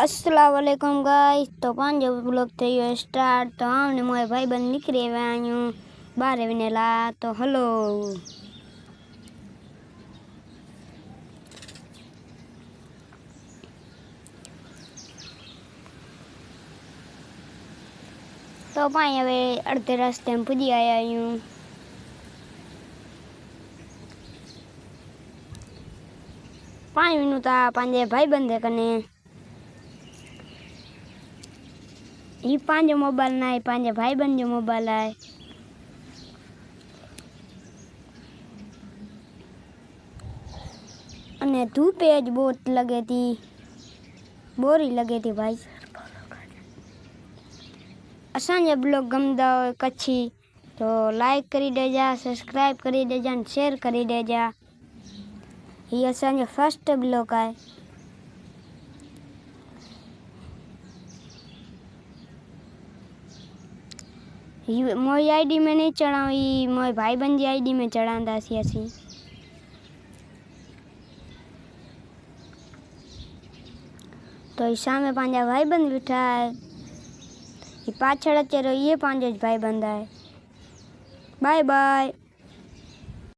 अस्सलाम वालेकुम गाइस। तो पांच ब्लॉग थे स्टार्ट। तो हमने मोए भाई बंद निकले हुए आयूँ बाहर विनेला। तो हेलो तो पाई हवे अर्धे रास्ते में पुजी आया यूँ। पाई विनू ता पांजे भाई बंदे कने ये पांजो मोबाइल ना है, पांजे भाई बंद जो मोबाइल है। अने धूप आज बहुत लगे थी, बोरी लगे थी भाई। असांजे ब्लॉग गमदा हो कच्छी तो लाइक करी देजा, सब्सक्राइब करी देजा और शेयर करी देजा। ये असांजो फर्स्ट ब्लॉग है। मोई आईडी में नहीं चढ़ाऊँ, ये मोए भाई बंद जी आईडी में चढ़ांदा सी असी। तो ये सामने पांजा भाई बंद बैठा है, ये पाछड़ चलो ये पांजो भाई बंद है। Bye bye.